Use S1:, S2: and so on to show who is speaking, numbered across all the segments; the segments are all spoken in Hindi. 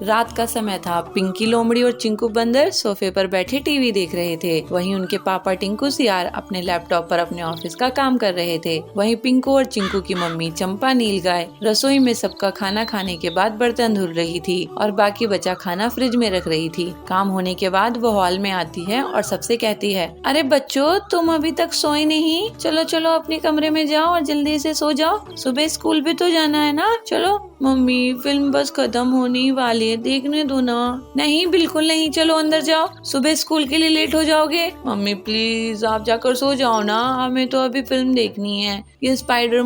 S1: रात का समय था। पिंकी लोमड़ी और चिंकू बंदर सोफे पर बैठे टीवी देख रहे थे। वहीं उनके पापा टिंकू सियार अपने लैपटॉप पर अपने ऑफिस का काम कर रहे थे। वहीं पिंकू और चिंकू की मम्मी चंपा नीलगाय रसोई में सबका खाना खाने के बाद बर्तन धुल रही थी और बाकी बचा खाना फ्रिज में रख रही थी। काम होने के बाद वो हॉल में आती है और सबसे कहती है, अरे बच्चों, तुम अभी तक सोए नहीं? चलो चलो अपने कमरे में जाओ और जल्दी से सो जाओ, सुबह स्कूल भी तो जाना है ना। चलो। मम्मी, फिल्म बस खत्म होने ही वाली है, देखने दो ना। नहीं, बिल्कुल नहीं, चलो अंदर जाओ, सुबह स्कूल के लिए लेट हो जाओगे। मम्मी प्लीज आप जाकर सो जाओ ना, हमें तो अभी फिल्म देखनी है। ये स्पाइडर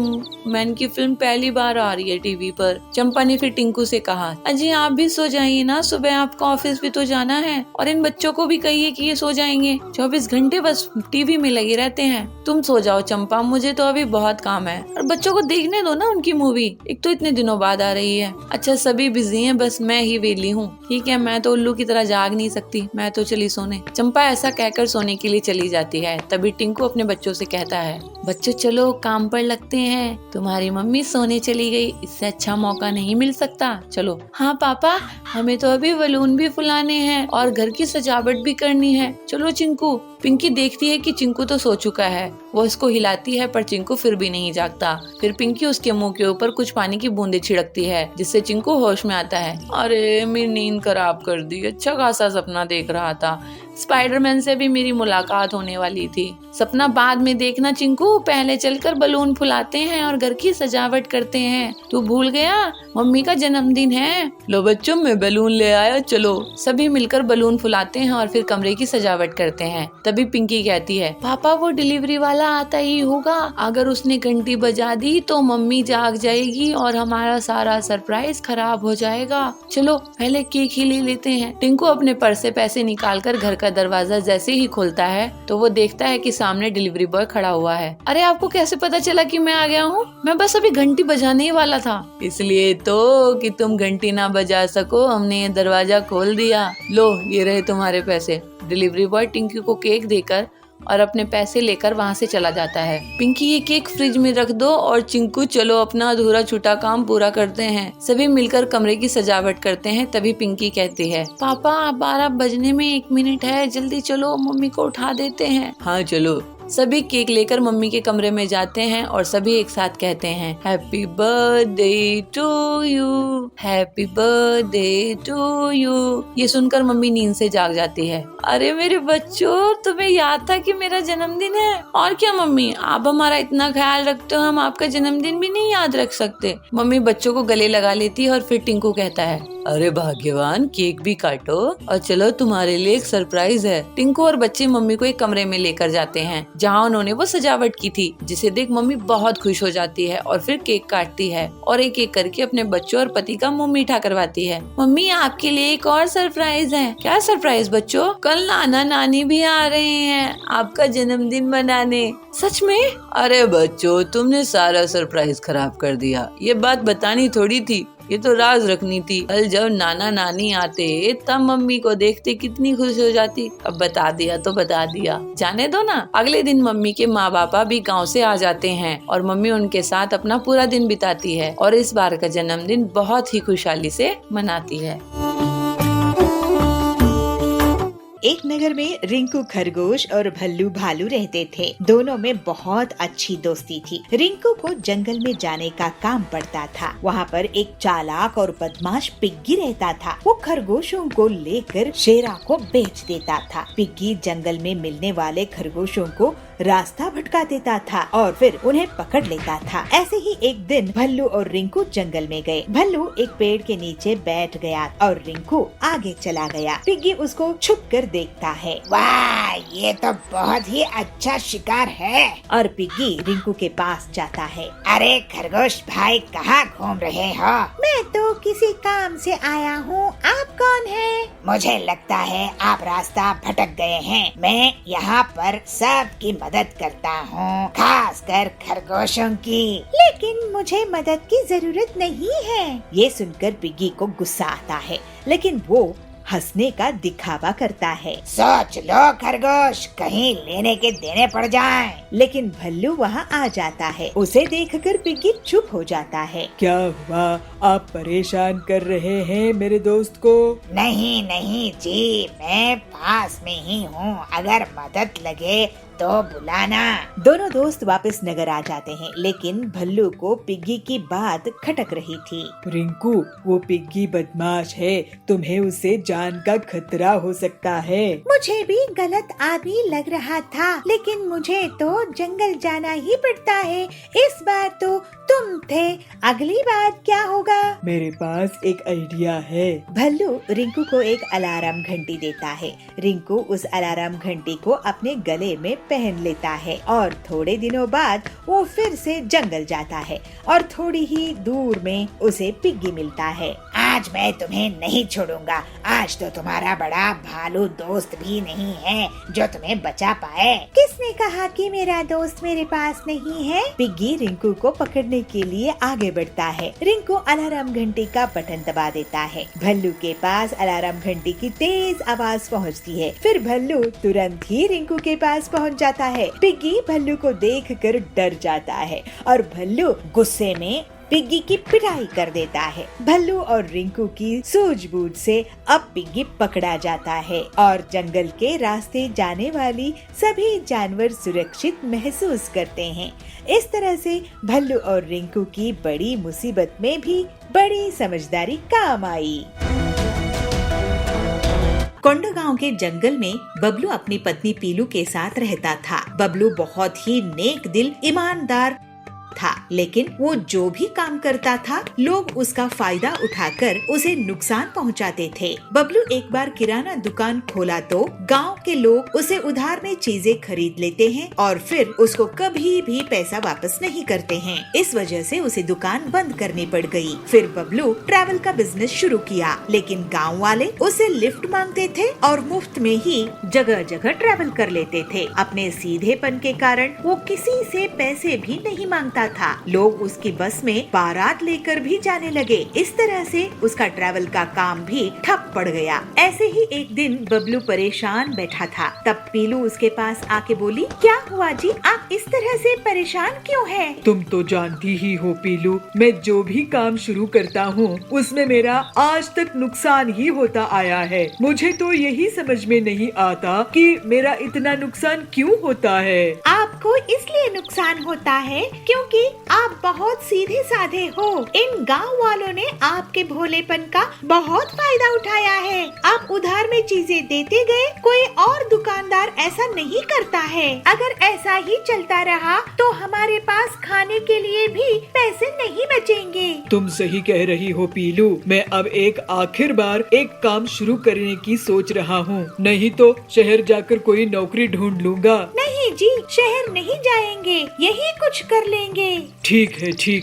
S1: मैन की फिल्म पहली बार आ रही है टीवी पर। चंपा ने फिर टिंकू से कहा, अजी आप भी सो जाइए ना, सुबह आपका ऑफिस भी तो जाना है। और इन बच्चों को भी कहिए कि ये सो जाएंगे, 24 घंटे बस टीवी में लगे रहते हैं। तुम सो जाओ चंपा, मुझे तो अभी बहुत काम है। और बच्चों को देखने दो ना उनकी मूवी, एक तो इतने दिनों बाद आ रही है। अच्छा सभी बिजी हैं, बस मैं ही वेली हूँ। ठीक है, मैं तो उल्लू की तरह जाग नहीं सकती, मैं तो चली सोने। चंपा ऐसा कहकर सोने के लिए चली जाती है। तभी टिंकू अपने बच्चों से कहता है, बच्चों चलो काम पर लगते हैं, तुम्हारी मम्मी सोने चली गई, इससे अच्छा मौका नहीं मिल सकता। चलो। हाँ पापा, हमें तो अभी बलून भी फुलाने हैं और घर की सजावट भी करनी है। चलो चिंकू। पिंकी देखती है कि चिंकू तो सो चुका है। वो इसको हिलाती है पर चिंकू फिर भी नहीं जागता। फिर पिंकी उसके मुंह के ऊपर कुछ पानी की बूंदें छिड़कती है, जिससे चिंकू होश में आता है। अरे मेरी नींद खराब कर दी, अच्छा खासा सपना देख रहा था, स्पाइडरमैन से भी मेरी मुलाकात होने वाली थी। सपना बाद में देखना चिंकू, पहले चलकर बलून फुलाते हैं और घर की सजावट करते हैं। तू भूल गया, मम्मी का जन्मदिन है। लो बच्चों, मैं बलून ले आया, चलो। सभी मिलकर बलून फुलाते हैं और फिर कमरे की सजावट करते हैं। तभी पिंकी कहती है, पापा वो डिलीवरी वाला आता ही होगा, अगर उसने घंटी बजा दी तो मम्मी जाग जाएगी और हमारा सारा सरप्राइज खराब हो जाएगा। चलो पहले केक ही ले लेते हैं। टिंकू अपने पर्स से पैसे निकालकर घर का दरवाजा जैसे ही खोलता है तो वो देखता है कि सामने डिलीवरी बॉय खड़ा हुआ है। अरे आपको कैसे पता चला कि मैं आ गया हूँ? मैं बस अभी घंटी बजाने ही वाला था। इसलिए तो कि तुम घंटी ना बजा सको, हमने ये दरवाजा खोल दिया। लो ये रहे तुम्हारे पैसे। डिलीवरी बॉय टिंकू को केक देकर और अपने पैसे लेकर वहाँ से चला जाता है। पिंकी, ये केक फ्रिज में रख दो और चिंकू चलो अपना अधूरा छूटा काम पूरा करते हैं। सभी मिलकर कमरे की सजावट करते हैं। तभी पिंकी कहती है, पापा 12 बजने में 1 मिनट है, जल्दी चलो, मम्मी को उठा देते हैं। हाँ चलो। सभी केक लेकर मम्मी के कमरे में जाते हैं और सभी एक साथ कहते हैं, happy birthday to you, happy birthday to you. ये सुनकर मम्मी नींद से जाग जाती है। अरे मेरे बच्चों, तुम्हें याद था कि मेरा जन्मदिन है? और क्या मम्मी, आप हमारा इतना ख्याल रखते हो, हम आपका जन्मदिन भी नहीं याद रख सकते? मम्मी बच्चों को गले लगा लेती है और फिर टिंकू कहता है, अरे भाग्यवान, केक भी काटो और चलो तुम्हारे लिए एक सरप्राइज है। टिंकू और बच्चे मम्मी को एक कमरे में लेकर जाते हैं जहाँ उन्होंने वो सजावट की थी, जिसे देख मम्मी बहुत खुश हो जाती है और फिर केक काटती है और एक एक करके अपने बच्चों और पति का मुंह मीठा करवाती है। मम्मी आपके लिए एक और सरप्राइज है। क्या सरप्राइज बच्चों? कल नाना नानी भी आ रहे हैं आपका जन्मदिन मनाने। सच में? अरे बच्चों, तुमने सारा सरप्राइज खराब कर दिया। ये बात बतानी थोड़ी थी, ये तो राज रखनी थी। कल जब नाना नानी आते तब मम्मी को देखते कितनी खुश हो जाती। अब बता दिया तो बता दिया, जाने दो ना। अगले दिन मम्मी के माँ बापा भी गांव से आ जाते हैं और मम्मी उनके साथ अपना पूरा दिन बिताती है और इस बार का जन्मदिन बहुत ही खुशहाली से मनाती है।
S2: एक नगर में रिंकू खरगोश और भल्लू भालू रहते थे। दोनों में बहुत अच्छी दोस्ती थी। रिंकू को जंगल में जाने का काम पड़ता था। वहाँ पर एक चालाक और बदमाश पिग्गी रहता था। वो खरगोशों को लेकर शेरा को बेच देता था। पिग्गी जंगल में मिलने वाले खरगोशों को रास्ता भटका देता था और फिर उन्हें पकड़ लेता था। ऐसे ही एक दिन भल्लू और रिंकू जंगल में गए। भल्लू एक पेड़ के नीचे बैठ गया और रिंकू आगे चला गया। पिग्गी उसको छुप कर देखता है।
S3: वाह, ये तो बहुत ही अच्छा शिकार है।
S2: और पिग्गी रिंकू के पास जाता है।
S3: अरे खरगोश भाई, कहाँ घूम रहे हो?
S2: मैं तो किसी काम से आया हूँ, आप कौन है?
S3: मुझे लगता है आप रास्ता भटक गए हैं। मैं यहाँ पर सबकी मदद करता हूँ, खास कर खरगोशों की।
S2: लेकिन मुझे मदद की जरूरत नहीं है। ये सुनकर पिग्गी को गुस्सा आता है, लेकिन वो हंसने का दिखावा करता है।
S3: सोच लो खरगोश, कहीं लेने के देने पड़ जाएं।
S2: लेकिन भल्लू वहाँ आ जाता है। उसे देखकर पिग्गी चुप हो जाता है।
S4: क्या हुआ, आप परेशान कर रहे हैं मेरे दोस्त को?
S3: नहीं नहीं जी, मैं पास में ही हूँ, अगर मदद लगे तो बुलाना।
S2: दोनों दोस्त वापस नगर आ जाते हैं, लेकिन भल्लू को पिग्गी की बात खटक रही थी।
S4: रिंकू, वो पिग्गी बदमाश है, तुम्हें उससे जान का खतरा हो सकता है।
S2: मुझे भी गलत आदमी लग रहा था, लेकिन मुझे तो जंगल जाना ही पड़ता है। इस बार तो तुम थे, अगली बार क्या होगा?
S4: मेरे पास एक आइडिया है।
S2: भल्लू रिंकू को एक अलार्म घंटी देता है। रिंकू उस अलार्म घंटी को अपने गले में पहन लेता है और थोड़े दिनों बाद वो फिर से जंगल जाता है और थोड़ी ही दूर में उसे पिग्गी मिलता है।
S3: आज मैं तुम्हें नहीं छोड़ूंगा। आज तो तुम्हारा बड़ा भालू दोस्त भी नहीं है जो तुम्हें बचा पाए।
S2: किसने कहा कि मेरा दोस्त मेरे पास नहीं है? पिग्गी रिंकू को पकड़ने के लिए आगे बढ़ता है। रिंकू अलार्म घंटी का बटन दबा देता है। भल्लू के पास अलार्म घंटी की तेज आवाज पहुंचती है। फिर भल्लू तुरंत ही रिंकू के पास पहुंच जाता है। पिग्गी भल्लू को देखकर डर जाता है और भल्लू गुस्से में पिग्गी की पिटाई कर देता है। भल्लू और रिंकू की सूझबूझ से अब पिग्गी पकड़ा जाता है और जंगल के रास्ते जाने वाली सभी जानवर सुरक्षित महसूस करते हैं। इस तरह से भल्लू और रिंकू की बड़ी मुसीबत में भी बड़ी समझदारी काम आई। कोंडागांव के जंगल में बबलू अपनी पत्नी पीलू के साथ रहता था। बबलू बहुत ही नेक दिल, ईमानदार था, लेकिन वो जो भी काम करता था लोग उसका फायदा उठाकर उसे नुकसान पहुंचाते थे। बबलू एक बार किराना दुकान खोला तो गांव के लोग उसे उधार में चीजें खरीद लेते हैं और फिर उसको कभी भी पैसा वापस नहीं करते हैं। इस वजह से उसे दुकान बंद करनी पड़ गई। फिर बबलू ट्रैवल का बिजनेस शुरू किया, लेकिन गाँव वाले उसे लिफ्ट मांगते थे और मुफ्त में ही जगह जगह ट्रैवल कर लेते थे। अपने सीधेपन के कारण वो किसी से पैसे भी नहीं मांगता था। लोग उसकी बस में बारात लेकर भी जाने लगे। इस तरह से उसका ट्रैवल का काम भी ठप पड़ गया। ऐसे ही एक दिन बबलू परेशान बैठा था। तब पीलू उसके पास आके बोली, क्या हुआ जी, आप इस तरह से परेशान क्यों हैं?
S4: तुम तो जानती ही हो पीलू, मैं जो भी काम शुरू करता हूँ उसमें मेरा आज तक नुकसान ही होता आया है। मुझे तो यही समझ में नहीं आता कि मेरा इतना नुकसान क्यों होता है।
S2: आपको इसलिए नुकसान होता है क्योंकि आप बहुत सीधे साधे हो। इन गांव वालों ने आपके भोलेपन का बहुत फायदा उठाया है। आप उधार में चीजें देते गए, कोई और दुकानदार ऐसा नहीं करता है। अगर ऐसा ही चलता रहा तो हमारे पास खाने के लिए भी पैसे नहीं बचेंगे।
S4: तुम सही कह रही हो पीलू, मैं अब एक आखिर बार एक काम शुरू करने की सोच रहा हूँ, नहीं तो शहर जाकर कोई नौकरी ढूंढ लूंगा।
S2: नहीं जी, शहर नहीं जाएंगे, यही कुछ कर लेंगे।
S4: ठीक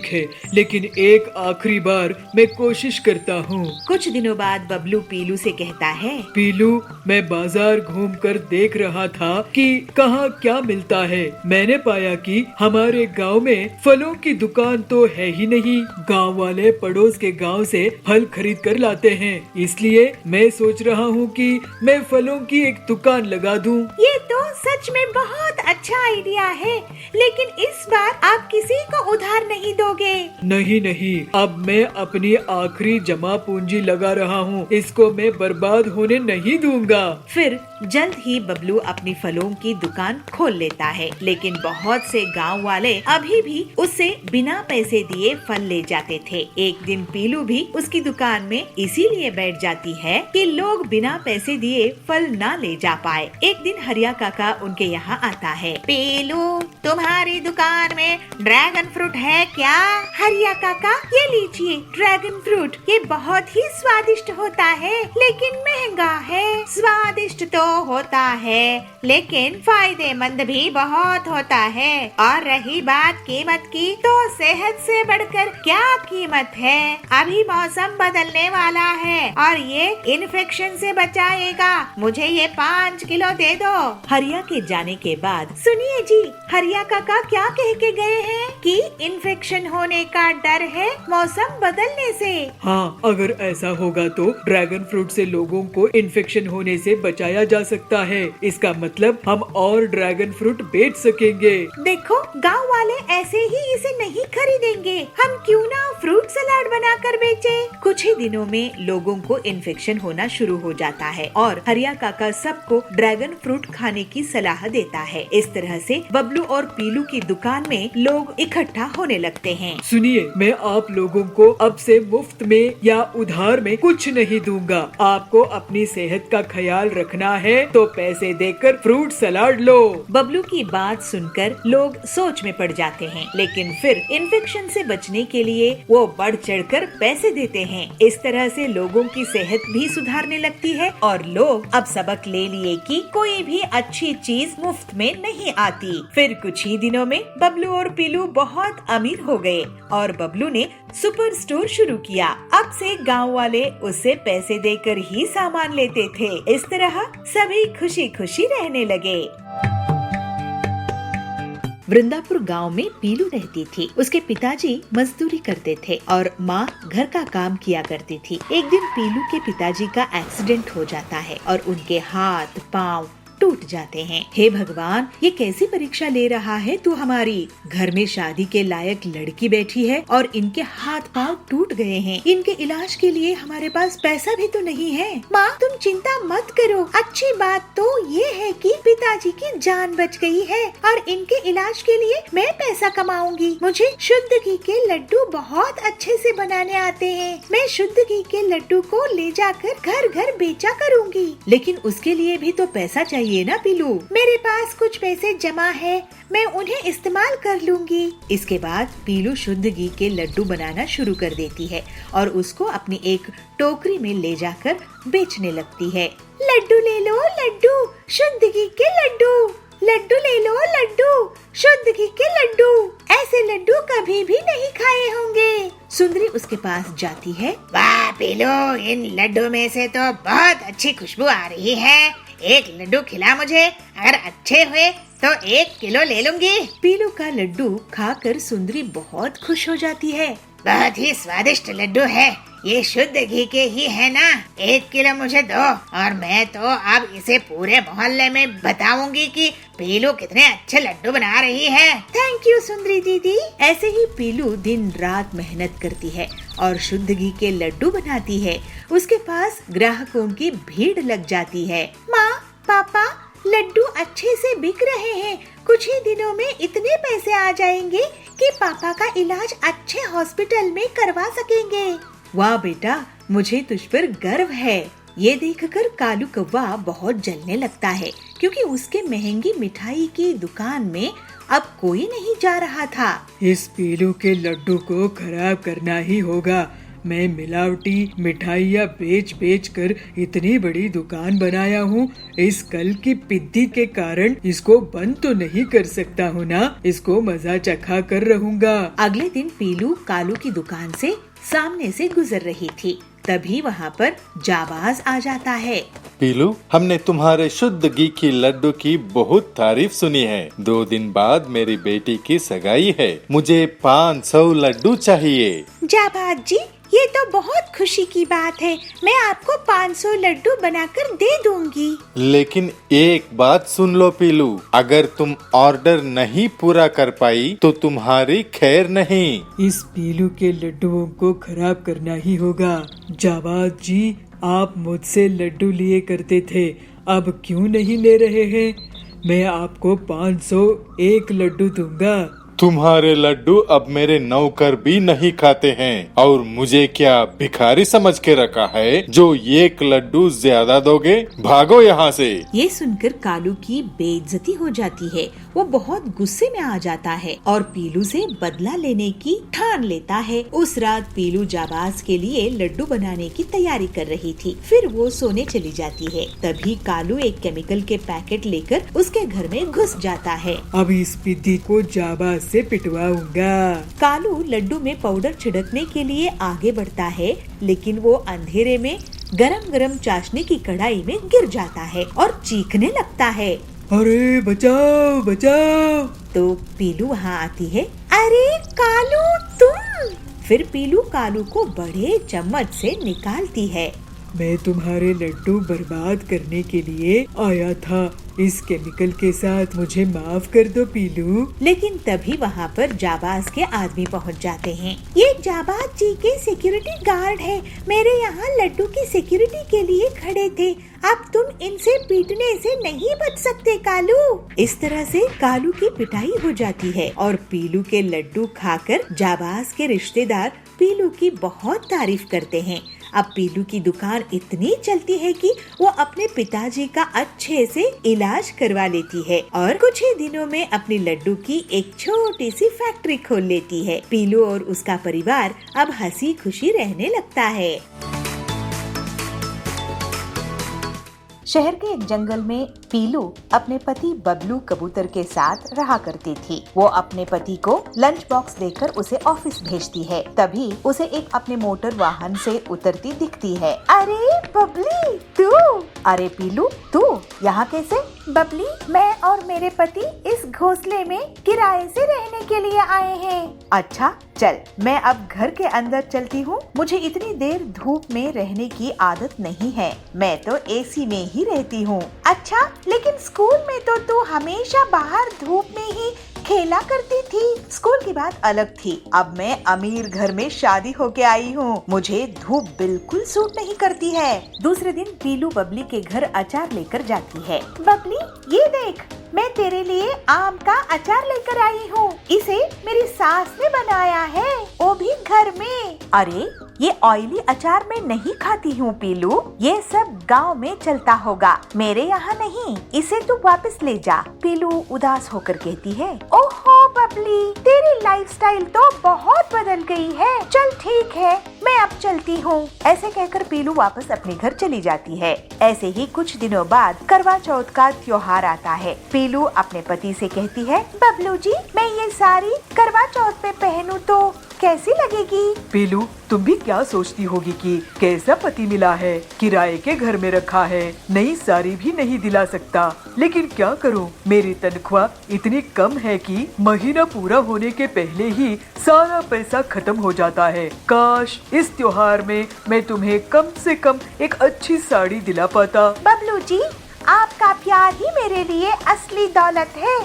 S4: है, लेकिन एक आखिरी बार मैं कोशिश करता हूँ।
S2: कुछ दिनों बाद बबलू पीलू से कहता है,
S4: पीलू, मैं बाजार घूमकर देख रहा था कि कहाँ क्या मिलता है। मैंने पाया कि हमारे गांव में फलों की दुकान तो है ही नहीं। गांव वाले पड़ोस के गांव से फल खरीद कर लाते हैं, इसलिए मैं सोच रहा हूँ कि मैं फलों की एक दुकान लगा दूँ।
S2: ये तो सच में बहुत अच्छा आइडिया है, लेकिन इस बार आप किसी को उधार नहीं दोगे।
S4: नहीं, अब मैं अपनी आखिरी जमा पूंजी लगा रहा हूँ, इसको मैं बर्बाद होने नहीं दूंगा।
S2: फिर जल्द ही बबलू अपनी फलों की दुकान खोल लेता है, लेकिन बहुत से गांव वाले अभी भी उससे बिना पैसे दिए फल ले जाते थे। एक दिन पीलू भी उसकी दुकान में इसीलिए बैठ जाती है कि लोग बिना पैसे दिए फल ना ले जा पाए। एक दिन हरिया काका उनके यहाँ आता है। पीलू, तुम्हारी दुकान में ड्रैगन फ्रूट है क्या? हरिया काका, ये लीजिए ड्रैगन फ्रूट, ये बहुत ही स्वादिष्ट होता है, लेकिन महंगा है। स्वादिष्ट तो होता है, लेकिन फायदेमंद भी बहुत होता है। और रही बात कीमत की, तो सेहत से बढ़कर क्या कीमत है। अभी मौसम बदलने वाला है और ये इन्फेक्शन से बचाएगा। मुझे ये 5 किलो दे दो। हरिया के जाने के बाद बाद सुनिए जी, हरिया काका क्या कह के गए हैं कि इन्फेक्शन होने का डर है मौसम बदलने से।
S4: हाँ, अगर ऐसा होगा तो ड्रैगन फ्रूट से लोगों को इन्फेक्शन होने से बचाया जा सकता है। इसका मतलब हम और ड्रैगन फ्रूट बेच सकेंगे।
S2: देखो, गांव वाले ऐसे ही इसे नहीं खरीदेंगे, हम क्यों ना फ्रूट सलाद बनाकर बेचे। कुछ ही दिनों में लोगों को इन्फेक्शन होना शुरू हो जाता है और हरिया काका सबको ड्रैगन फ्रूट खाने की सलाह देता है। इस तरह से बबलू और पीलू की दुकान में लोग इकट्ठा होने लगते हैं।
S4: सुनिए, मैं आप लोगों को अब से मुफ्त में या उधार में कुछ नहीं दूंगा। आपको अपनी सेहत का ख्याल रखना है तो पैसे देकर फ्रूट सलाद लो।
S2: बबलू की बात सुनकर लोग सोच में पड़ जाते हैं, लेकिन फिर इन्फेक्शन से बचने के लिए वो बढ़ चढ़कर पैसे देते हैं। इस तरह से लोगों की सेहत भी सुधारने लगती है और लोग अब सबक ले लिए कि कोई भी अच्छी चीज मुफ्त में नहीं आती। फिर कुछ ही दिनों में बबलू और पीलू बहुत अमीर हो गए और बबलू ने सुपर स्टोर शुरू किया। अब से गांव वाले उससे पैसे देकर ही सामान लेते थे। इस तरह सभी खुशी खुशी रहने लगे। वृंदापुर गांव में पीलू रहती थी। उसके पिताजी मजदूरी करते थे और माँ घर का काम किया करती थी। एक दिन पीलू के पिताजी का एक्सीडेंट हो जाता है और उनके हाथ पाँव टूट जाते हैं। हे भगवान, ये कैसी परीक्षा ले रहा है तू हमारी। घर में शादी के लायक लड़की बैठी है और इनके हाथ पाँव टूट गए हैं। इनके इलाज के लिए हमारे पास पैसा भी तो नहीं है। माँ, तुम चिंता मत करो। अच्छी बात तो ये है कि पिताजी की जान बच गई है और इनके इलाज के लिए मैं पैसा कमाऊंगी। मुझे शुद्ध घी के लड्डू बहुत अच्छे से बनाने आते हैं। मैं शुद्ध घी के लड्डू को ले जाकर घर घर बेचा करूँगी। लेकिन उसके लिए भी तो पैसा चाहिए ना पीलू। मेरे पास कुछ पैसे जमा है, मैं उन्हें इस्तेमाल कर लूंगी। इसके बाद पीलू शुद्ध घी के लड्डू बनाना शुरू कर देती है और उसको अपनी एक टोकरी में ले जाकर बेचने लगती है। लड्डू ले लो लड्डू, शुद्ध घी के लड्डू। लड्डू ले लो लड्डू, शुद्ध घी के लड्डू। ऐसे लड्डू कभी भी नहीं खाए होंगे। सुंदरी उसके पास जाती है।
S3: वाह पीलू, इन लड्डू में से तो बहुत अच्छी खुशबू आ रही है। एक लड्डू खिला मुझे, अगर अच्छे हुए तो 1 किलो ले लूंगी।
S2: पीलू का लड्डू खाकर सुंदरी बहुत खुश हो जाती है।
S3: बहुत ही स्वादिष्ट लड्डू है, ये शुद्ध घी के ही है ना। 1 किलो मुझे दो और मैं तो अब इसे पूरे मोहल्ले में बताऊंगी कि पीलू कितने अच्छे लड्डू बना रही है।
S2: थैंक यू सुंदरी दीदी। ऐसे ही पीलू दिन रात मेहनत करती है और शुद्ध घी के लड्डू बनाती है। उसके पास ग्राहकों की भीड़ लग जाती है। माँ, पापा, लड्डू अच्छे से बिक रहे हैं। कुछ ही दिनों में इतने पैसे आ जाएंगे कि पापा का इलाज अच्छे हॉस्पिटल में करवा सकेंगे। वाह बेटा, मुझे तुझ पर गर्व है। ये देखकर कालू कौवा बहुत जलने लगता है क्योंकि उसके महंगी मिठाई की दुकान में अब कोई नहीं जा रहा था।
S4: इस पीलू के लड्डू को खराब करना ही होगा। मैं मिलावटी मिठाइयाँ बेच कर इतनी बड़ी दुकान बनाया हूँ। इस कल की पिद्दी के कारण इसको बंद तो नहीं कर सकता हूँ ना। इसको मजा चखा कर रहूँगा।
S2: अगले दिन पीलू कालू की दुकान से सामने से गुजर रही थी। तभी वहाँ पर जाबाज आ जाता है।
S5: पीलू, हमने तुम्हारे शुद्ध घी की लड्डू की बहुत तारीफ सुनी है। 2 दिन बाद मेरी बेटी की सगाई है, मुझे 500 लड्डू चाहिए।
S2: जाबाज जी, ये तो बहुत खुशी की बात है। मैं आपको 500 लड्डू बनाकर दे दूंगी।
S5: लेकिन एक बात सुन लो पीलू, अगर तुम ऑर्डर नहीं पूरा कर पाई तो तुम्हारी खैर नहीं।
S4: इस पीलू के लड्डुओं को खराब करना ही होगा। जाबाज जी, आप मुझसे लड्डू लिए करते थे, अब क्यों नहीं ले रहे हैं? मैं आपको 501 लड्डू दूंगा।
S5: तुम्हारे लड्डू अब मेरे नौकर भी नहीं खाते हैं और मुझे क्या भिखारी समझ के रखा है जो 1 लड्डू ज्यादा दोगे? भागो यहाँ से।
S2: ये सुनकर कालू की बेइज्जती हो जाती है। वो बहुत गुस्से में आ जाता है और पीलू से बदला लेने की ठान लेता है। उस रात पीलू जाबाज के लिए लड्डू बनाने की तैयारी कर रही थी। फिर वो सोने चली जाती है। तभी कालू एक केमिकल के पैकेट लेकर उसके घर में घुस जाता है।
S4: अब इस पिद्दी को जाबाज से पिटवाऊंगा।
S2: कालू लड्डू में पाउडर छिड़कने के लिए आगे बढ़ता है, लेकिन वो अंधेरे में गरम गरम चाशनी की कढ़ाई में गिर जाता है और चीखने लगता है।
S4: अरे बचाओ बचाओ।
S2: तो पीलू वहाँ आती है। अरे कालू तुम! फिर पीलू कालू को बड़े चम्मच से निकालती है।
S4: मैं तुम्हारे लड्डू बर्बाद करने के लिए आया था। इस केमिकल के साथ मुझे माफ कर दो पीलू।
S2: लेकिन तभी वहाँ पर जाबाज के आदमी पहुँच जाते हैं। ये जाबाज जी के सिक्योरिटी गार्ड है, मेरे यहाँ लड्डू की सिक्योरिटी के लिए खड़े थे। अब तुम इनसे पीटने से नहीं बच सकते कालू। इस तरह से कालू की पिटाई हो जाती है और पीलू के लड्डू खाकर जाबाज के रिश्तेदार पीलू की बहुत तारीफ करते हैं। अब पीलू की दुकान इतनी चलती है कि वो अपने पिताजी का अच्छे से इलाज करवा लेती है और कुछ ही दिनों में अपनी लड्डू की एक छोटी सी फैक्ट्री खोल लेती है। पीलू और उसका परिवार अब हंसी खुशी रहने लगता है। शहर के एक जंगल में पीलू अपने पति बबलू कबूतर के साथ रहा करती थी। वो अपने पति को लंच बॉक्स देकर उसे ऑफिस भेजती है। तभी उसे एक अपने मोटर वाहन से उतरती दिखती है। अरे बबली तू! अरे पीलू तू यहाँ कैसे? बबली, मैं और मेरे पति इस घोंसले में किराए से रहने के लिए आए हैं। अच्छा चल, मैं अब घर के अंदर चलती हूँ। मुझे इतनी देर धूप में रहने की आदत नहीं है, मैं तो एसी में ही रहती हूँ। अच्छा, लेकिन स्कूल में तो तू हमेशा बाहर धूप में ही खेला करती थी। स्कूल की बात अलग थी, अब मैं अमीर घर में शादी होके आई हूँ, मुझे धूप बिल्कुल सूट नहीं करती है। दूसरे दिन पीलू बबली के घर अचार लेकर जाती है। बबली ये देख, मैं तेरे लिए आम का अचार लेकर आई हूँ। इसे मेरी सास ने बनाया है, वो भी घर में। अरे ये ऑयली अचार मैं नहीं खाती हूँ पीलू, ये सब गांव में चलता होगा, मेरे यहाँ नहीं। इसे तू वापस ले जा। पीलू उदास होकर कहती है। ओहो बबली, तेरी लाइफस्टाइल तो बहुत बदल गई है। चल ठीक है, मैं अब चलती हूँ। ऐसे कहकर पीलू वापस अपने घर चली जाती है। ऐसे ही कुछ दिनों बाद करवा चौथ का त्योहार आता है। पीलू अपने पति से कहती है, बबलू जी, मैं ये साड़ी करवा चौथ में पहनूं तो कैसी लगेगी?
S4: पीलू, तुम भी क्या सोचती होगी कि कैसा पति मिला है, किराए के घर में रखा है, नई साड़ी भी नहीं दिला सकता। लेकिन क्या करूं, मेरी तनख्वाह इतनी कम है कि महीना पूरा होने के पहले ही सारा पैसा खत्म हो जाता है। काश इस त्योहार में मैं तुम्हें कम से कम एक अच्छी साड़ी दिला पाता।
S2: बबलू जी, आपका प्यार ही मेरे लिए असली दौलत है,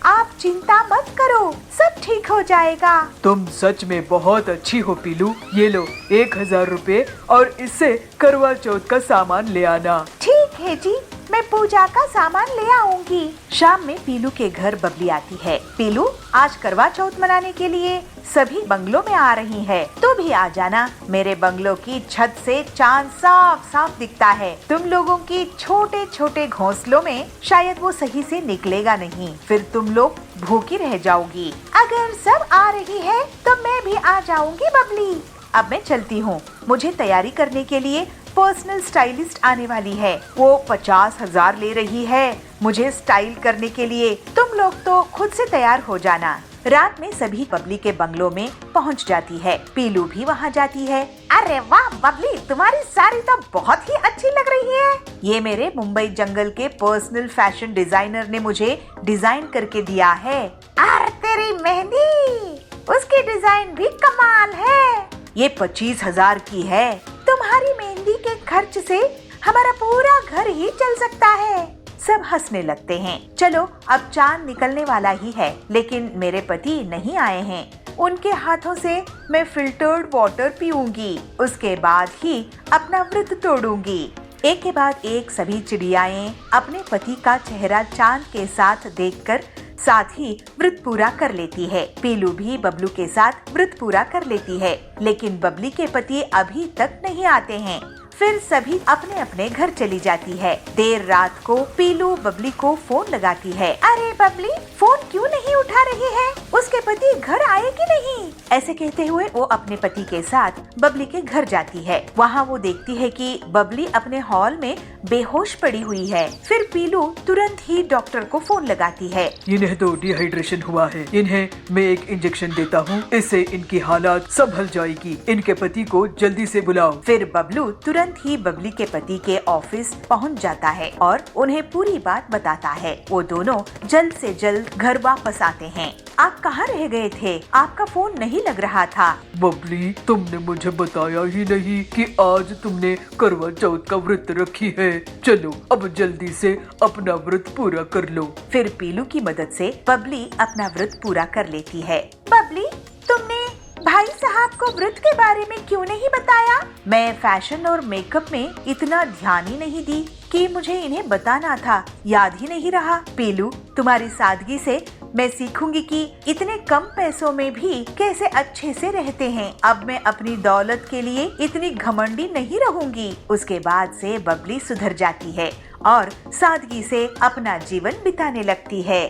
S2: आप चिंता मत करो, सब ठीक हो जाएगा।
S4: तुम सच में बहुत अच्छी हो पीलू। ये लो 1000 रुपए और इससे करवा चौथ का सामान ले आना।
S2: ठीक है जी, मैं पूजा का सामान ले आऊंगी। शाम में पीलू के घर बबली आती है। पीलू, आज करवा चौथ मनाने के लिए सभी बंगलों में आ रही है, तो भी आ जाना। मेरे बंगलों की छत से चांद साफ साफ दिखता है। तुम लोगों की छोटे छोटे घोंसलों में शायद वो सही से निकलेगा नहीं, फिर तुम लोग भूखी रह जाओगी। अगर सब आ रही है तो मैं भी आ जाऊंगी बबली। अब मैं चलती हूँ, मुझे तैयारी करने के लिए पर्सनल स्टाइलिस्ट आने वाली है। वो 50,000 ले रही है मुझे स्टाइल करने के लिए। तुम लोग तो खुद से तैयार हो जाना। रात में सभी बबली के बंगलों में पहुंच जाती है। पीलू भी वहां जाती है। अरे वाह बबली, तुम्हारी साड़ी तो बहुत ही अच्छी लग रही है। ये मेरे मुंबई जंगल के पर्सनल फैशन डिजाइनर ने मुझे डिजाइन करके दिया है। अरे तेरी मेहंदी, उसकी डिजाइन भी कमाल है। ये 25,000 की है। तुम्हारी मेहंदी के खर्च से हमारा पूरा घर ही चल सकता है। सब हंसने लगते हैं। चलो अब चांद निकलने वाला ही है, लेकिन मेरे पति नहीं आए हैं। उनके हाथों से मैं फिल्टर्ड वाटर पीऊंगी, उसके बाद ही अपना व्रत तोड़ूंगी। एक के बाद एक सभी चिड़ियाएं अपने पति का चेहरा चांद के साथ देखकर साथ ही व्रत पूरा कर लेती है। पीलू भी बबलू के साथ व्रत पूरा कर लेती है, लेकिन बबली के पति अभी तक नहीं आते हैं। फिर सभी अपने अपने घर चली जाती है। देर रात को पीलू बबली को फोन लगाती है। अरे बबली, फोन क्यों नहीं उठा रही है? उसके पति घर आए कि नहीं? ऐसे कहते हुए वो अपने पति के साथ बबली के घर जाती है। वहाँ वो देखती है कि बबली अपने हॉल में बेहोश पड़ी हुई है। फिर पीलू तुरंत ही डॉक्टर को फोन लगाती है।
S4: इन्हें तो डिहाइड्रेशन हुआ है, इन्हें मैं एक इंजेक्शन देता हूँ, इससे इनकी हालात संभल जाएगी। इनके पति को जल्दी से बुलाओ।
S2: फिर बबलू तुरंत ही बबली के पति के ऑफिस पहुंच जाता है और उन्हें पूरी बात बताता है। वो दोनों जल्द से जल्द घर वापस आते हैं। आप कहाँ रह गए थे? आपका फोन नहीं लग रहा था।
S4: बबली, तुमने मुझे बताया ही नहीं कि आज तुमने करवा चौथ का व्रत रखी है। चलो अब जल्दी से अपना व्रत पूरा कर लो।
S2: फिर पीलू की मदद से बबली अपना व्रत पूरा कर लेती है। बबली, तुमने भाई साहब को व्रत के बारे में क्यों नहीं बताया? मैं फैशन और मेकअप में इतना ध्यान ही नहीं दी कि मुझे इन्हें बताना था, याद ही नहीं रहा। पीलू, तुम्हारी सादगी से मैं सीखूंगी कि इतने कम पैसों में भी कैसे अच्छे से रहते हैं। अब मैं अपनी दौलत के लिए इतनी घमंडी नहीं रहूंगी। उसके बाद से बबली सुधर जाती है और सादगी से अपना जीवन बिताने लगती है।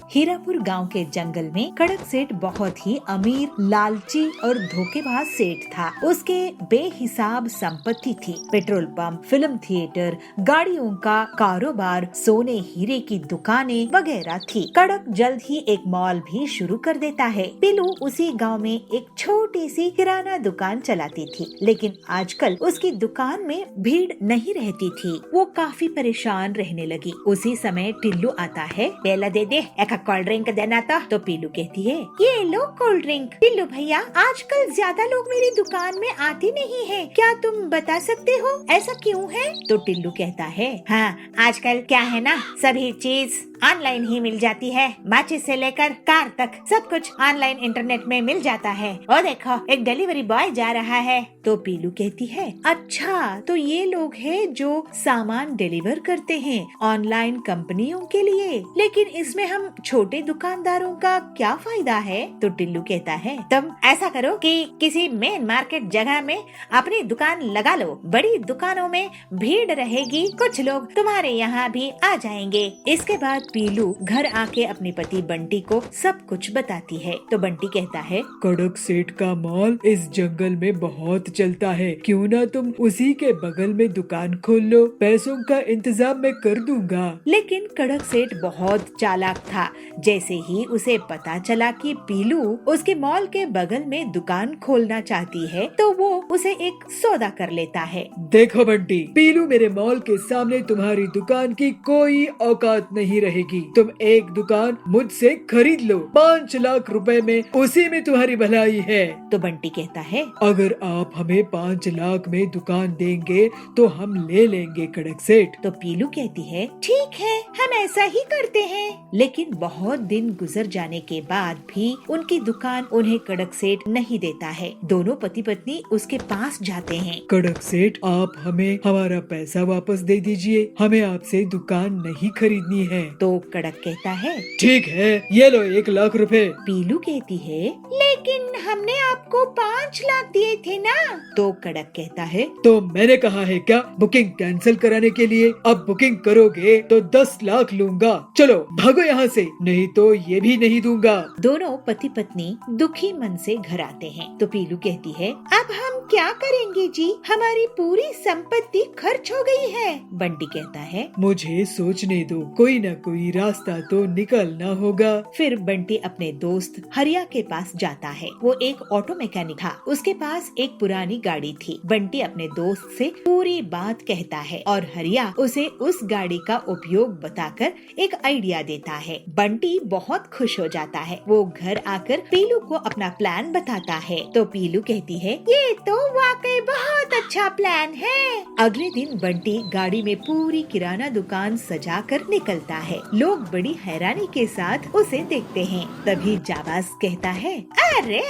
S2: हीरापुर गांव के जंगल में कड़क सेठ बहुत ही अमीर, लालची और धोखेबाज सेठ था। उसके बेहिसाब संपत्ति थी। पेट्रोल पंप, फिल्म थिएटर, गाड़ियों का कारोबार, सोने हीरे की दुकानें वगैरह थी। कड़क जल्द ही एक मॉल भी शुरू कर देता है। पीलू उसी गांव में एक छोटी सी किराना दुकान चलाती थी, लेकिन आजकल उसकी दुकान में भीड़ नहीं रहती थी। वो काफी परेशान रहने लगी। उसी समय टिल्लू आता है।
S3: पेला दे दे, एक कोल्ड ड्रिंक देना
S2: तो पीलू कहती है, ये लो कोल्ड ड्रिंक। टिल्लू भैया, आजकल ज्यादा लोग मेरी दुकान में आते नहीं हैं। क्या तुम बता सकते हो ऐसा क्यों है? तो टिल्लू कहता है,
S3: हाँ, आजकल क्या है ना, सभी चीज ऑनलाइन ही मिल जाती है। माचिस से लेकर कार तक सब कुछ ऑनलाइन इंटरनेट में मिल जाता है। और देखो, एक डिलीवरी बॉय जा रहा है।
S2: तो पीलू कहती है, अच्छा, तो ये लोग हैं जो सामान डिलीवर करते हैं ऑनलाइन कंपनियों के लिए। लेकिन इसमें हम छोटे दुकानदारों का क्या फायदा है? तो टिल्लू कहता है,
S3: तुम ऐसा करो कि किसी मेन मार्केट जगह में अपनी दुकान लगा लो। बड़ी दुकानों में भीड़ रहेगी, कुछ लोग तुम्हारे यहाँ भी आ जाएंगे।
S2: इसके बाद पीलू घर आके अपने पति बंटी को सब कुछ बताती है। तो बंटी कहता है,
S4: कड़क सेठ का मॉल इस जंगल में बहुत चलता है, क्यों ना तुम उसी के बगल में दुकान खोल लो, पैसों का इंतजाम मैं कर दूंगा।
S2: लेकिन कड़क सेठ बहुत चालाक था। जैसे ही उसे पता चला कि पीलू उसके मॉल के बगल में दुकान खोलना चाहती है, तो वो उसे एक सौदा कर लेता है।
S4: देखो बंटी, पीलू मेरे मॉल के सामने तुम्हारी दुकान की कोई औकात नहीं रहेगी। तुम एक दुकान मुझसे खरीद लो, 5 लाख रुपए में, उसी में तुम्हारी भलाई है।
S2: तो बंटी कहता है,
S4: अगर आप हमें 5 लाख में दुकान देंगे तो हम ले लेंगे कड़क सेठ।
S2: तो पीलू कहती है, ठीक है, हम ऐसा ही करते हैं। लेकिन बहुत दिन गुजर जाने के बाद भी उनकी दुकान उन्हें कड़क सेठ नहीं देता है। दोनों पति पत्नी उसके पास जाते हैं।
S4: कड़क सेठ, आप हमें हमारा पैसा वापस दे दीजिए, हमें आपसे दुकान नहीं खरीदनी है।
S2: तो कड़क कहता है,
S4: ठीक है, ये लो 1 लाख रुपए।
S2: पीलू कहती है, लेकिन हमने आपको 5 लाख दिए थे ना। तो कड़क कहता है,
S4: तो मैंने कहा है क्या बुकिंग कैंसिल कराने के लिए? अब बुकिंग करोगे तो 10 लाख लूंगा। चलो भागो यहाँ से, नहीं तो ये भी नहीं दूंगा।
S2: दोनों पति पत्नी दुखी मन से घर आते हैं। तो पीलू कहती है, अब हम क्या करेंगे जी, हमारी पूरी संपत्ति खर्च हो गई है। बंटी कहता है,
S4: मुझे सोचने दो, कोई न कोई रास्ता तो निकलना होगा।
S2: फिर बंटी अपने दोस्त हरिया के पास जाता है। वो एक ऑटो मैकेनिक था। उसके पास एक पुरानी गाड़ी थी। बंटी अपने दोस्त से पूरी बात कहता है और हरिया उसे उस गाड़ी का उपयोग बताकर एक आइडिया देता है। बंटी बहुत खुश हो जाता है। वो घर आकर पीलू को अपना प्लान बताता है। तो पीलू कहती है, ये तो वाकई बहुत अच्छा प्लान है। अगले दिन बंटी गाड़ी में पूरी किराना दुकान सजाकर निकलता है। लोग बड़ी हैरानी के साथ उसे देखते हैं। तभी जाबाज कहता है,
S3: अरे,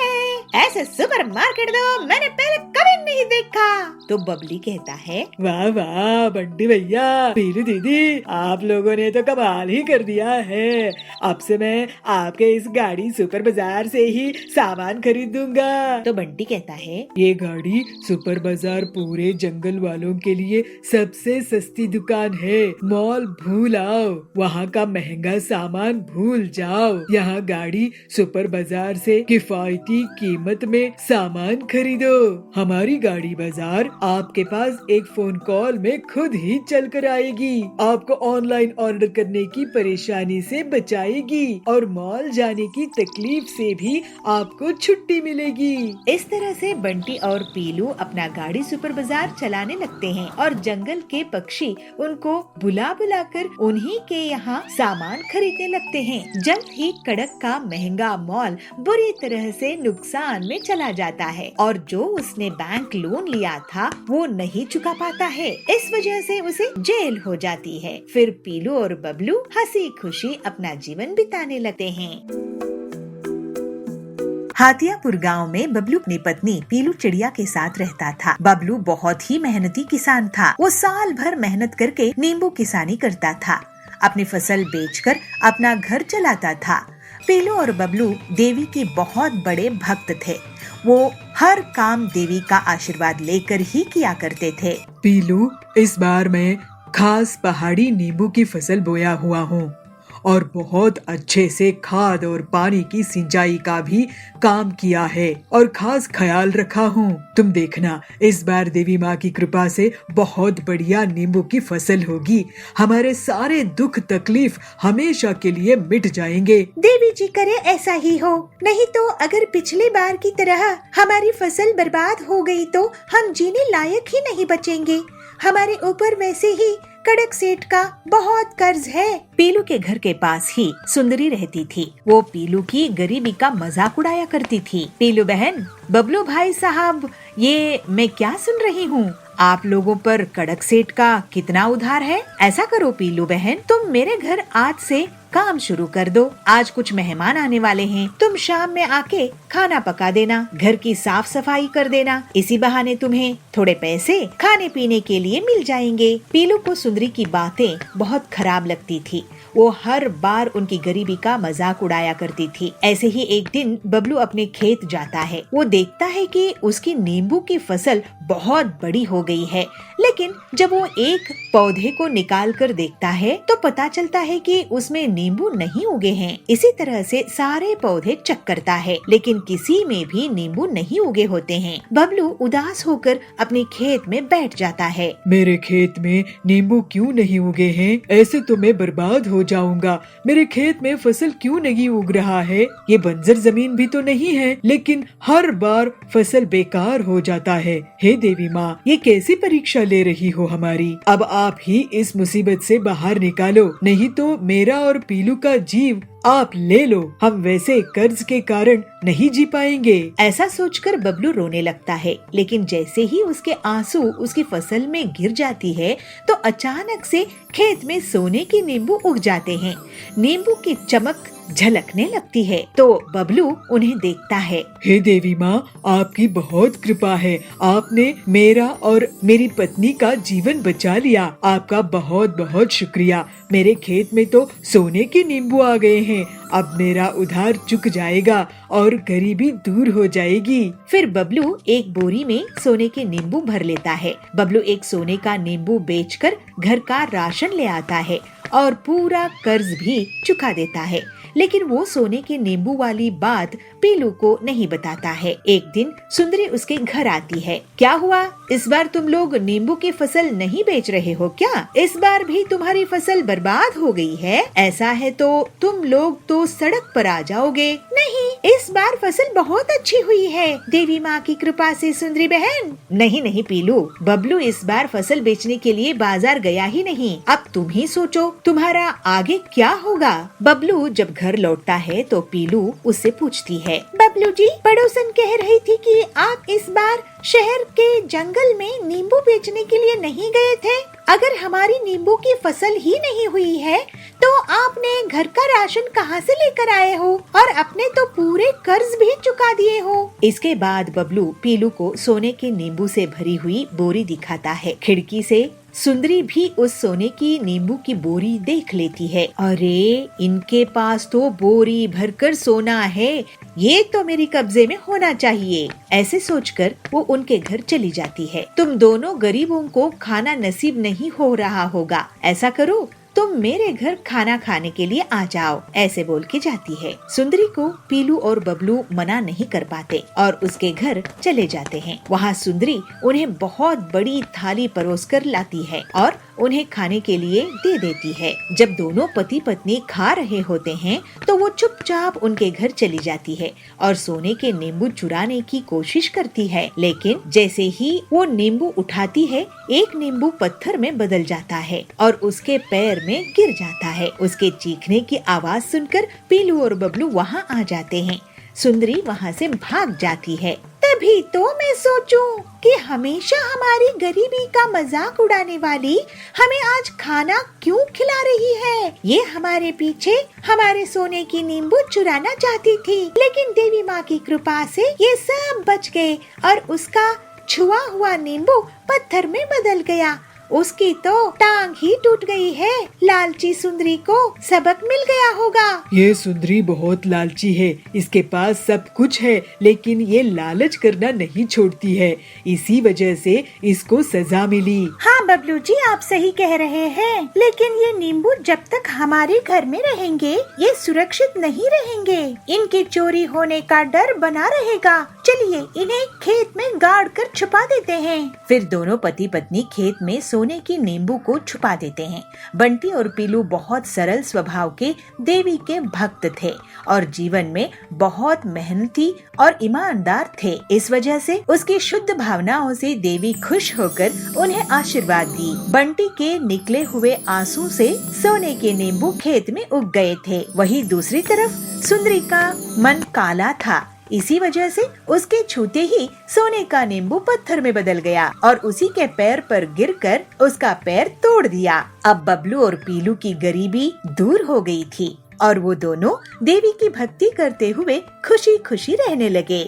S3: ऐसे सुपर मार्केट तो मैंने पहले कभी
S2: नहीं देखा। तो बबली कहता है,
S4: वाह वाह बंटी भैया, पीलू दीदी, आप लोगों ने तो कमाल ही कर दिया है। अब से मैं आपके इस गाड़ी सुपर बाजार से ही सामान खरीदूंगा।
S2: तो बंटी कहता है,
S4: ये गाड़ी सुपर बाजार पूरे जंगल वालों के लिए सबसे सस्ती दुकान है। मॉल भूल आओ, वहाँ का महंगा सामान भूल जाओ। यहाँ गाड़ी सुपर बाजार से किफायती कीमत में सामान खरीदो। हमारी गाड़ी बाजार आपके पास एक फोन कॉल में खुद ही चल कर आएगी, आपको ऑनलाइन ऑर्डर करने की परेशानी से बचाएगी और मॉल जाने की तकलीफ से भी आपको छुट्टी मिलेगी।
S2: इस तरह से बंटी और पीलू अपना गाड़ी सुपर बाजार चलाने लगते हैं और जंगल के पक्षी उनको बुला बुला कर उन्हीं के यहाँ सामान खरीदने लगते हैं। जल्द ही कड़क का महंगा मॉल बुरी तरह से नुकसान में चला जाता है और जो उसने बैंक लोन लिया था वो नहीं चुका पाता है। इस वजह से उसे जेल हो जाती है। फिर पीलू और बबलू हंसी खुशी अपना जीवन बिताने लगते हैं। हाथियापुर गांव में बबलू अपनी पत्नी पीलू चिड़िया के साथ रहता था। बबलू बहुत ही मेहनती किसान था। वो साल भर मेहनत करके नींबू किसानी करता था। अपनी फसल बेचकर अपना घर चलाता था। पीलू और बबलू देवी के बहुत बड़े भक्त थे। वो हर काम देवी का आशीर्वाद लेकर ही किया करते थे।
S4: पीलू, इस बार मैं खास पहाड़ी नींबू की फसल बोया हुआ हूँ और बहुत अच्छे से खाद और पानी की सिंचाई का भी काम किया है और खास ख्याल रखा हूँ। तुम देखना, इस बार देवी माँ की कृपा से बहुत बढ़िया नींबू की फसल होगी। हमारे सारे दुख तकलीफ हमेशा के लिए मिट जाएंगे।
S2: देवी जी करे ऐसा ही हो, नहीं तो अगर पिछली बार की तरह हमारी फसल बर्बाद हो गई तो हम जीने लायक ही नहीं बचेंगे। हमारे ऊपर वैसे ही कड़क सेठ का बहुत कर्ज है। पीलू के घर के पास ही सुंदरी रहती थी। वो पीलू की गरीबी का मजाक उड़ाया करती थी। पीलू बहन, बबलू भाई साहब, ये मैं क्या सुन रही हूँ? आप लोगों पर कड़क सेठ का कितना उधार है? ऐसा करो पीलू बहन, तुम मेरे घर आज से काम शुरू कर दो। आज कुछ मेहमान आने वाले हैं। तुम शाम में आके खाना पका देना, घर की साफ सफाई कर देना। इसी बहाने तुम्हें थोड़े पैसे खाने पीने के लिए मिल जाएंगे। पीलू को सुंदरी की बातें बहुत खराब लगती थी। वो हर बार उनकी गरीबी का मजाक उड़ाया करती थी। ऐसे ही एक दिन बबलू अपने खेत जाता है। वो देखता है कि उसकी नींबू की फसल बहुत बड़ी हो गई है, लेकिन जब वो एक पौधे को निकाल कर देखता है तो पता चलता है कि उसमें नींबू नहीं उगे हैं। इसी तरह से सारे पौधे चेक करता है, लेकिन किसी में भी नींबू नहीं उगे होते हैं। बबलू उदास होकर अपने खेत में बैठ जाता है।
S4: मेरे खेत में नींबू क्यों नहीं उगे हैं? ऐसे तो मैं बर्बाद हो जाऊंगा। मेरे खेत में फसल क्यों नहीं उग रहा है? ये बंजर जमीन भी तो नहीं है, लेकिन हर बार फसल बेकार हो जाता है। हे देवी माँ, ये कैसी परीक्षा ले रही हो हमारी? अब आप ही इस मुसीबत से बाहर निकालो, नहीं तो मेरा और पीलू का जीव आप ले लो। हम वैसे कर्ज के कारण नहीं जी पाएंगे।
S2: ऐसा सोचकर बबलू रोने लगता है, लेकिन जैसे ही उसके आंसू उसकी फसल में गिर जाती है तो अचानक से खेत में सोने के नींबू उग जाते हैं। नींबू की चमक झलकने लगती है तो बबलू उन्हें देखता है।
S4: हे देवी माँ, आपकी बहुत कृपा है। आपने मेरा और मेरी पत्नी का जीवन बचा लिया। आपका बहुत बहुत शुक्रिया। मेरे खेत में तो सोने के नींबू आ गए हैं। अब मेरा उधार चुक जाएगा और गरीबी दूर हो जाएगी।
S2: फिर बबलू एक बोरी में सोने के नींबू भर लेता है। बबलू एक सोने का नींबू बेचकर घर का राशन ले आता है और पूरा कर्ज भी चुका देता है। लेकिन वो सोने के नींबू वाली बात पीलू को नहीं बताता है। एक दिन सुंदरी उसके घर आती है। क्या हुआ? इस बार तुम लोग नींबू की फसल नहीं बेच रहे हो क्या? इस बार भी तुम्हारी फसल बर्बाद हो गई है? ऐसा है तो तुम लोग तो सड़क पर आ जाओगे। नहीं, इस बार फसल बहुत अच्छी हुई है देवी माँ की कृपा से सुंदरी बहन। नहीं नहीं पीलू, बबलू इस बार फसल बेचने के लिए बाजार गया ही नहीं। अब तुम ही सोचो तुम्हारा आगे क्या होगा। बबलू जब घर लौटता है तो पीलू उससे पूछती है, बबलू जी, पड़ोसन कह रही थी कि आप इस बार शहर के जंगल में नींबू बेचने के लिए नहीं गए थे? अगर हमारी नींबू की फसल ही नहीं हुई है तो आपने घर का राशन कहाँ से लेकर आए हो? और अपने तो पूरे कर्ज भी चुका दिए हो। इसके बाद बबलू पीलू को सोने के नींबू से भरी हुई बोरी दिखाता है। खिड़की से सुंदरी भी उस सोने की नींबू की बोरी देख लेती है। अरे, इनके पास तो बोरी भरकर सोना है, ये तो मेरे कब्जे में होना चाहिए। ऐसे सोचकर वो उनके घर चली जाती है। तुम दोनों गरीबों को खाना नसीब नहीं हो रहा होगा, ऐसा करो तुम मेरे घर खाना खाने के लिए आ जाओ, ऐसे बोल के जाती है। सुंदरी को पीलू और बबलू मना नहीं कर पाते और उसके घर चले जाते हैं। वहाँ सुंदरी उन्हें बहुत बड़ी थाली परोसकर लाती है और उन्हें खाने के लिए दे देती है। जब दोनों पति पत्नी खा रहे होते हैं तो वो चुपचाप उनके घर चली जाती है और सोने के नींबू चुराने की कोशिश करती है। लेकिन जैसे ही वो नींबू उठाती है, एक नींबू पत्थर में बदल जाता है और उसके पैर में गिर जाता है। उसके चीखने की आवाज सुनकर पीलू और बबलू वहाँ आ जाते हैं। सुंदरी वहाँ से भाग जाती है। तभी तो मैं सोचूं कि हमेशा हमारी गरीबी का मजाक उड़ाने वाली हमें आज खाना क्यों खिला रही है। ये हमारे पीछे हमारे सोने की नींबू चुराना चाहती थी, लेकिन देवी माँ की कृपा से ये सब बच गए और उसका छुआ हुआ नींबू पत्थर में बदल गया। उसकी तो टांग ही टूट गई है। लालची सुंदरी को सबक मिल गया होगा।
S4: ये सुंदरी बहुत लालची है, इसके पास सब कुछ है लेकिन ये लालच करना नहीं छोड़ती है, इसी वजह से इसको सजा मिली।
S2: हाँ बबलू जी, आप सही कह रहे हैं, लेकिन ये नींबू जब तक हमारे घर में रहेंगे ये सुरक्षित नहीं रहेंगे। इनकी चोरी होने का डर बना रहेगा। चलिए इन्हें खेत में गाड़ कर छुपा देते हैं। फिर दोनों पति पत्नी खेत में सोने की नींबू को छुपा देते हैं। बंटी और पीलू बहुत सरल स्वभाव के देवी के भक्त थे और जीवन में बहुत मेहनती और ईमानदार थे। इस वजह से उसकी शुद्ध भावनाओं से देवी खुश होकर उन्हें आशीर्वाद दी। बंटी के निकले हुए आंसू से सोने के नींबू खेत में उग गए थे। वहीं दूसरी तरफ सुंदरी का मन काला था, इसी वजह से उसके छूते ही सोने का नींबू पत्थर में बदल गया और उसी के पैर पर गिरकर उसका पैर तोड़ दिया। अब बबलू और पीलू की गरीबी दूर हो गई थी और वो दोनों देवी की भक्ति करते हुए खुशी खुशी रहने लगे।